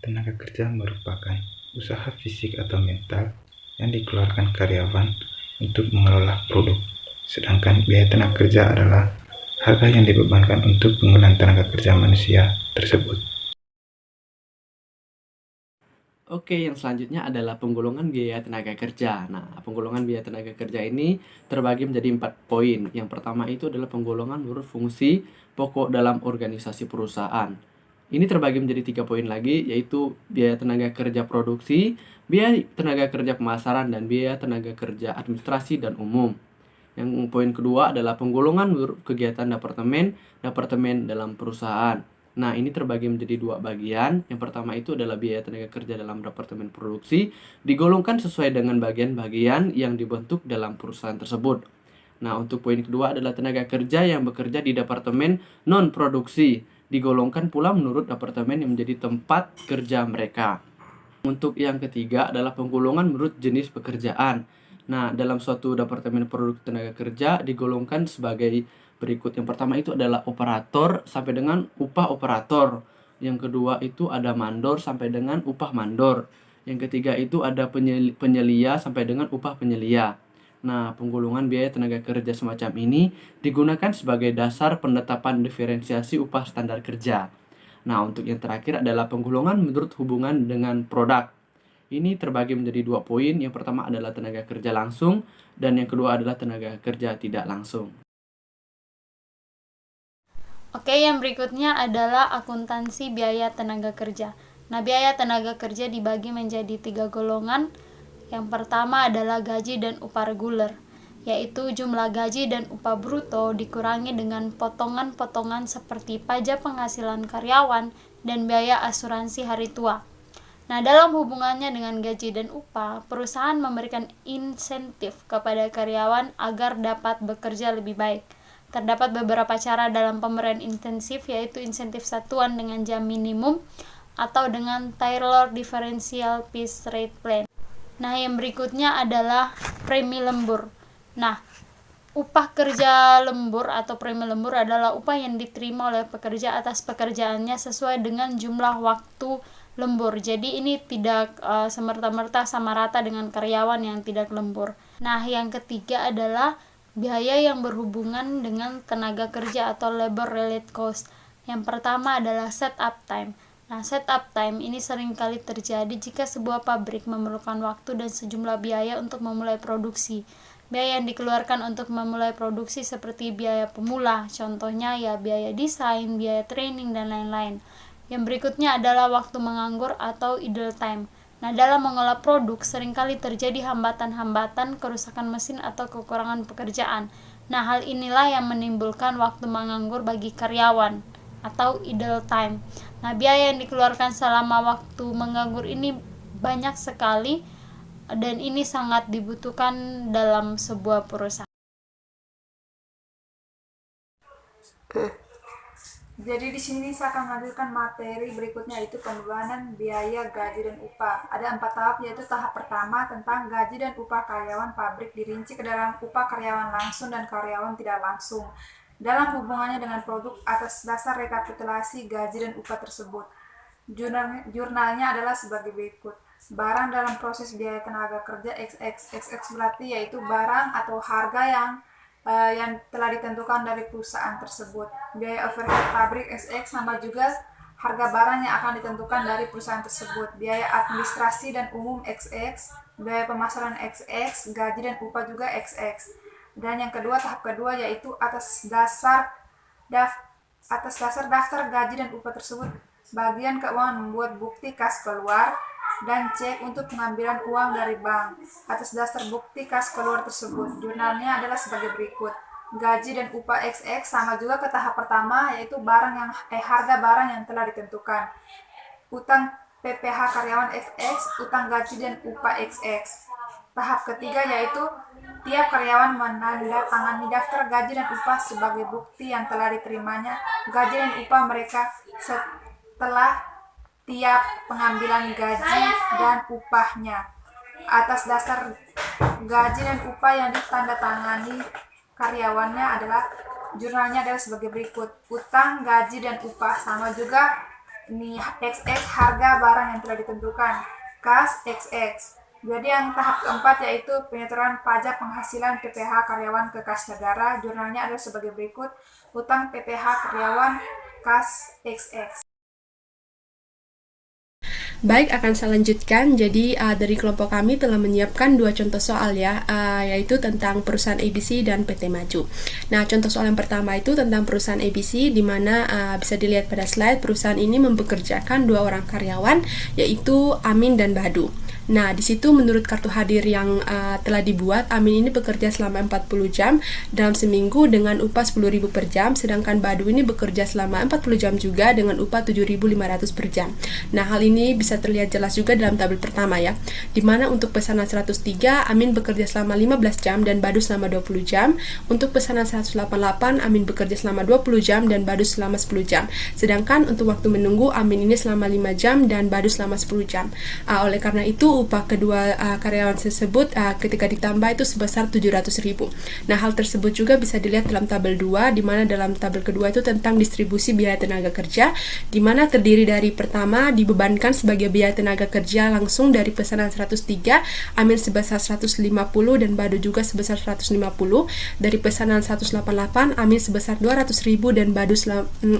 Tenaga kerja merupakan usaha fisik atau mental yang dikeluarkan karyawan untuk mengelola produk, sedangkan biaya tenaga kerja adalah harga yang dibebankan untuk penggunaan tenaga kerja manusia tersebut. Oke, yang selanjutnya adalah penggolongan biaya tenaga kerja. Nah, penggolongan biaya tenaga kerja ini terbagi menjadi 4 poin. Yang pertama itu adalah penggolongan menurut fungsi pokok dalam organisasi perusahaan. Ini terbagi menjadi 3 poin lagi, yaitu biaya tenaga kerja produksi, biaya tenaga kerja pemasaran, dan biaya tenaga kerja administrasi dan umum. Yang poin kedua adalah penggolongan menurut kegiatan departemen dalam perusahaan. Nah, ini terbagi menjadi 2 bagian. Yang pertama itu adalah biaya tenaga kerja dalam departemen produksi, digolongkan sesuai dengan bagian-bagian yang dibentuk dalam perusahaan tersebut. Nah, untuk poin kedua adalah tenaga kerja yang bekerja di departemen non-produksi, digolongkan pula menurut departemen yang menjadi tempat kerja mereka. Untuk yang ketiga adalah penggolongan menurut jenis pekerjaan. Nah, dalam suatu departemen produk tenaga kerja digolongkan sebagai berikut. Yang pertama itu adalah operator sampai dengan upah operator. Yang kedua itu ada mandor sampai dengan upah mandor. Yang ketiga itu ada penyelia sampai dengan upah penyelia. Nah, penggolongan biaya tenaga kerja semacam ini digunakan sebagai dasar penetapan diferensiasi upah standar kerja. Nah, untuk yang terakhir adalah penggolongan menurut hubungan dengan produk. Ini terbagi menjadi 2 poin. Yang pertama adalah tenaga kerja langsung, dan yang kedua adalah tenaga kerja tidak langsung. Oke, yang berikutnya adalah akuntansi biaya tenaga kerja. Nah, biaya tenaga kerja dibagi menjadi 3 golongan. Yang pertama adalah gaji dan upah reguler, yaitu jumlah gaji dan upah bruto dikurangi dengan potongan-potongan seperti pajak penghasilan karyawan dan biaya asuransi hari tua. Nah, dalam hubungannya dengan gaji dan upah, perusahaan memberikan insentif kepada karyawan agar dapat bekerja lebih baik. Terdapat beberapa cara dalam pemberian insentif, yaitu insentif satuan dengan jam minimum atau dengan Taylor Differential Pay Rate Plan. Nah, yang berikutnya adalah premi lembur. Nah, upah kerja lembur atau premi lembur adalah upah yang diterima oleh pekerja atas pekerjaannya sesuai dengan jumlah waktu lembur. Jadi ini tidak semerta-merta sama rata dengan karyawan yang tidak lembur. Nah, yang ketiga adalah biaya yang berhubungan dengan tenaga kerja atau labor related cost. Yang pertama adalah setup time. Nah, setup time ini seringkali terjadi jika sebuah pabrik memerlukan waktu dan sejumlah biaya untuk memulai produksi. Biaya yang dikeluarkan untuk memulai produksi seperti biaya pemula, contohnya ya biaya desain, biaya training, dan lain-lain. Yang berikutnya adalah waktu menganggur atau idle time. Nah, dalam mengolah produk seringkali terjadi hambatan-hambatan, kerusakan mesin atau kekurangan pekerjaan. Nah, hal inilah yang menimbulkan waktu menganggur bagi karyawan atau idle time. Nah, biaya yang dikeluarkan selama waktu menganggur ini banyak sekali dan ini sangat dibutuhkan dalam sebuah perusahaan. Jadi di sini saya akan melanjutkan materi berikutnya, yaitu pembebanan biaya gaji dan upah. Ada 4 tahap, yaitu tahap pertama tentang gaji dan upah karyawan pabrik dirinci ke dalam upah karyawan langsung dan karyawan tidak langsung dalam hubungannya dengan produk atas dasar rekapitulasi gaji dan upah tersebut. Jurnalnya adalah sebagai berikut. Barang dalam proses biaya tenaga kerja XX berarti yaitu barang atau harga yang telah ditentukan dari perusahaan tersebut. Biaya overhead pabrik XX sama juga harga barang yang akan ditentukan dari perusahaan tersebut. Biaya administrasi dan umum XX, biaya pemasaran XX, gaji dan upah juga XX. Dan yang kedua, tahap kedua yaitu atas dasar daftar gaji dan upah tersebut, bagian keuangan membuat bukti kas keluar dan cek untuk pengambilan uang dari bank. Atas dasar bukti kas keluar tersebut, jurnalnya adalah sebagai berikut. Gaji dan upah XX sama juga ke tahap pertama, yaitu harga barang yang telah ditentukan. Utang PPh karyawan XX, utang gaji dan upah XX. Tahap ketiga yaitu tiap karyawan menandatangani daftar gaji dan upah sebagai bukti yang telah diterimanya gaji dan upah mereka setelah tiap pengambilan gaji dan upahnya. Atas dasar gaji dan upah yang ditandatangani karyawannya adalah jurnalnya adalah sebagai berikut. Utang, gaji, dan upah sama juga Ini XX harga barang yang telah ditentukan, kas XX. Jadi yang tahap keempat yaitu penyetoran pajak penghasilan PPh karyawan ke kas negara. Jurnalnya adalah sebagai berikut: utang PPh karyawan kas XX. Baik, akan saya lanjutkan. Jadi dari kelompok kami telah menyiapkan 2 contoh soal ya, yaitu tentang perusahaan ABC dan PT Maju. Nah, contoh soal yang pertama itu tentang perusahaan ABC, di mana bisa dilihat pada slide, perusahaan ini mempekerjakan 2 orang karyawan, yaitu Amin dan Badu. Nah, di situ menurut kartu hadir yang telah dibuat, Amin ini bekerja selama 40 jam dalam seminggu dengan upah 10.000 per jam, sedangkan Badu ini bekerja selama 40 jam juga dengan upah 7.500 per jam. Nah, hal ini bisa terlihat jelas juga dalam tabel pertama ya, di mana untuk pesanan 103, Amin bekerja selama 15 jam dan Badu selama 20 jam. Untuk pesanan 188, Amin bekerja selama 20 jam dan Badu selama 10 jam. Sedangkan untuk waktu menunggu, Amin ini selama 5 jam dan Badu selama 10 jam. Oleh karena itu, upah kedua karyawan tersebut ketika ditambah itu sebesar 700.000. Nah, hal tersebut juga bisa dilihat dalam tabel 2, di mana dalam tabel kedua itu tentang distribusi biaya tenaga kerja, di mana terdiri dari pertama dibebankan sebagai biaya tenaga kerja langsung dari pesanan 103, Amin sebesar 150 dan Badu juga sebesar 150. Dari pesanan 188, Amin sebesar 200.000 dan Badu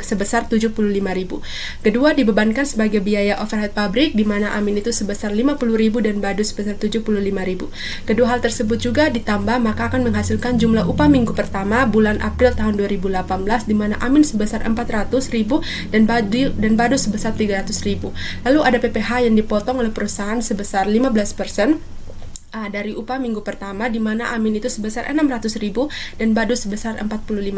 sebesar 75.000. Kedua dibebankan sebagai biaya overhead pabrik, di mana Amin itu sebesar 50.000 dan Badu sebesar 75.000. Kedua hal tersebut juga ditambah, maka akan menghasilkan jumlah upah minggu pertama bulan April tahun 2018, di mana Amin sebesar 400.000 dan Badu sebesar 300.000. Lalu ada PPh yang dipotong oleh perusahaan sebesar 15% dari upah minggu pertama, di mana Amin itu sebesar 600.000 dan Badu sebesar 45.000.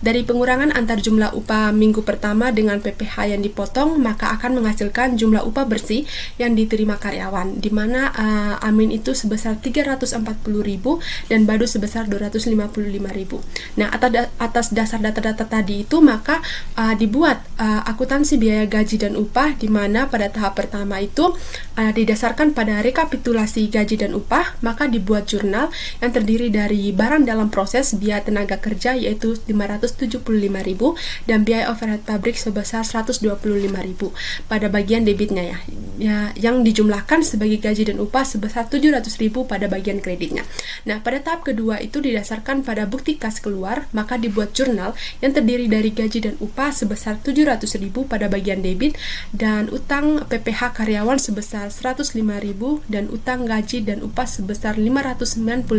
Dari pengurangan antar jumlah upah minggu pertama dengan PPh yang dipotong, maka akan menghasilkan jumlah upah bersih yang diterima karyawan, di mana Amin itu sebesar 340.000 dan Badu sebesar 255.000. Nah, atas dasar data-data tadi itu, maka dibuat akuntansi biaya gaji dan upah, di mana pada tahap pertama itu didasarkan pada rekapitulasi gaji dan upah, maka dibuat jurnal yang terdiri dari barang dalam proses biaya tenaga kerja yaitu 575.000 dan biaya overhead pabrik sebesar 125.000 pada bagian debitnya ya, yang dijumlahkan sebagai gaji dan upah sebesar 700.000 pada bagian kreditnya. Nah, pada tahap kedua itu didasarkan pada bukti kas keluar, maka dibuat jurnal yang terdiri dari gaji dan upah sebesar 700.000 pada bagian debit dan utang PPh karyawan sebesar 105.000 dan utang gaji dan upah sebesar 595.000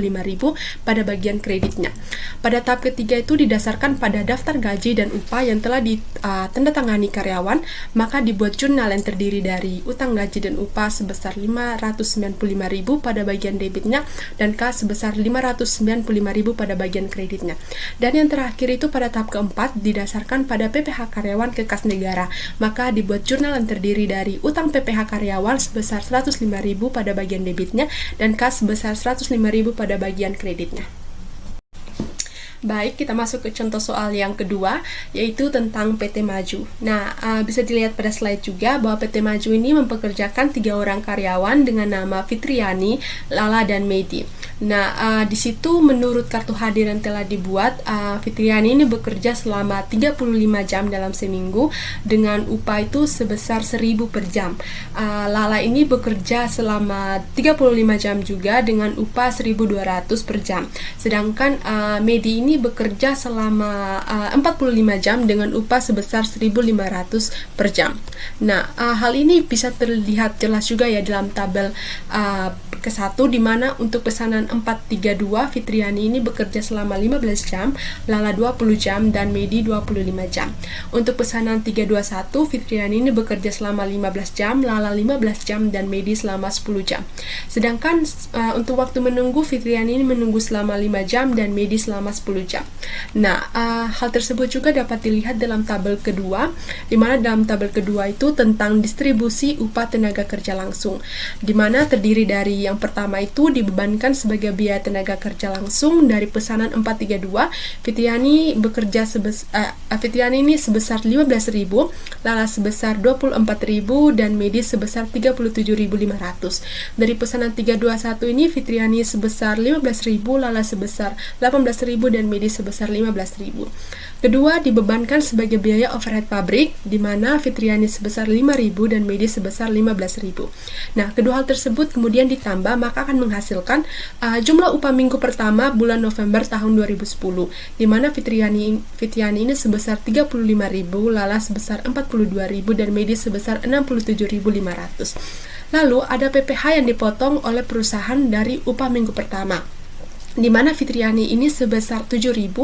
pada bagian kreditnya. Pada tahap ketiga itu didasarkan pada daftar gaji dan upah yang telah ditandatangani karyawan, maka dibuat jurnal yang terdiri dari utang gaji dan upah sebesar 595.000 pada bagian debitnya dan kas sebesar 595.000 pada bagian kreditnya. Dan yang terakhir itu pada tahap keempat didasarkan pada PPh karyawan ke kas negara, maka dibuat jurnal yang terdiri dari utang PPh karyawan sebesar 105.000 pada bagian debitnya dan kas sebesar 105.000 pada bagian kreditnya. Baik, kita masuk ke contoh soal yang kedua, yaitu tentang PT Maju. Nah, bisa dilihat pada slide juga bahwa PT Maju ini mempekerjakan 3 orang karyawan dengan nama Fitriani, Lala, dan Medi. Nah, di situ menurut kartu hadir yang telah dibuat, Fitriani ini bekerja selama 35 jam dalam seminggu dengan upah itu sebesar 1.000 per jam. Lala ini bekerja selama 35 jam juga dengan upah 1.200 per jam. Sedangkan Medi ini bekerja selama 45 jam dengan upah sebesar 1.500 per jam. Nah, hal ini bisa terlihat jelas juga ya dalam tabel ke-1, di mana untuk pesanan 432 Fitriani ini bekerja selama 15 jam, Lala 20 jam dan Medi 25 jam. Untuk pesanan 321 Fitriani ini bekerja selama 15 jam, Lala 15 jam dan Medi selama 10 jam. Sedangkan untuk waktu menunggu Fitriani ini menunggu selama 5 jam dan Medi selama 10 jam. Nah, hal tersebut juga dapat dilihat dalam tabel kedua, di mana dalam tabel kedua itu tentang distribusi upah tenaga kerja langsung, di mana terdiri dari yang pertama itu dibebankan sebagai biaya tenaga kerja langsung dari pesanan 432. Fitriani ini sebesar 15.000, Lala sebesar 24.000, dan Medi sebesar 37.500. Dari pesanan 321 ini Fitriani sebesar 15.000, Lala sebesar 18.000, dan Medi sebesar 15.000. Kedua, dibebankan sebagai biaya overhead pabrik, di mana Fitriani sebesar 5.000 dan Medi sebesar 15.000. Nah, kedua hal tersebut kemudian ditambah, maka akan menghasilkan jumlah upah minggu pertama bulan November tahun 2010, di mana Fitriani ini sebesar 35.000, Lala sebesar 42.000, dan Medi sebesar 67.500. Lalu ada PPh yang dipotong oleh perusahaan dari upah minggu pertama, di mana Fitriani ini sebesar 7.000,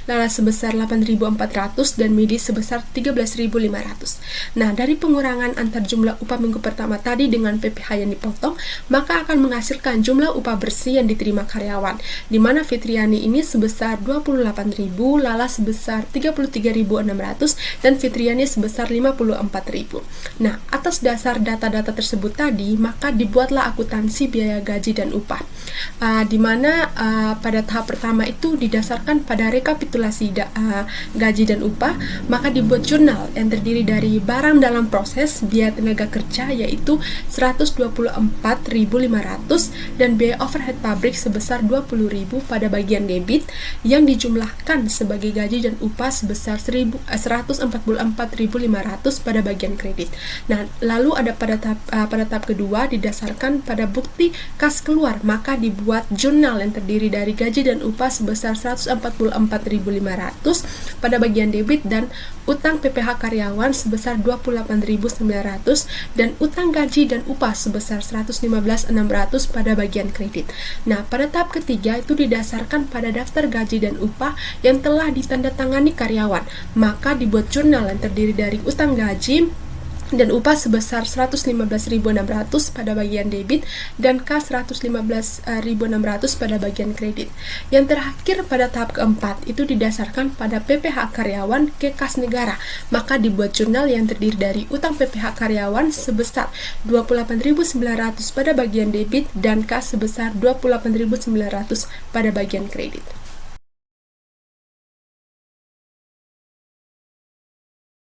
Lala sebesar 8.400, dan Medi sebesar 13.500. Nah, dari pengurangan antar jumlah upah minggu pertama tadi dengan PPh yang dipotong, maka akan menghasilkan jumlah upah bersih yang diterima karyawan, di mana Fitriani ini sebesar 28.000, Lala sebesar 33.600, dan Fitriani sebesar 54.000. Nah, atas dasar data-data tersebut tadi, maka dibuatlah akuntansi biaya gaji dan upah, di mana pada tahap pertama itu didasarkan pada rekapitulasi gaji dan upah, maka dibuat jurnal yang terdiri dari barang dalam proses, biaya tenaga kerja yaitu 124.500, dan biaya overhead pabrik sebesar 20.000 pada bagian debit, yang dijumlahkan sebagai gaji dan upah sebesar 144.500 pada bagian kredit. Nah, lalu ada pada tahap kedua didasarkan pada bukti kas keluar, maka dibuat jurnal yang terdiri dari gaji dan upah sebesar 144.500 pada bagian debit, dan utang PPh karyawan sebesar 28.900, dan utang gaji dan upah sebesar 115.600 pada bagian kredit. Nah, pada tahap ketiga itu didasarkan pada daftar gaji dan upah yang telah ditandatangani karyawan, maka dibuat jurnal yang terdiri dari utang gaji dan upah sebesar 115.600 pada bagian debit, dan kas 115.600 pada bagian kredit. Yang terakhir pada tahap keempat itu didasarkan pada PPh karyawan ke kas negara, maka dibuat jurnal yang terdiri dari utang PPh karyawan sebesar 28.900 pada bagian debit, dan kas sebesar 28.900 pada bagian kredit.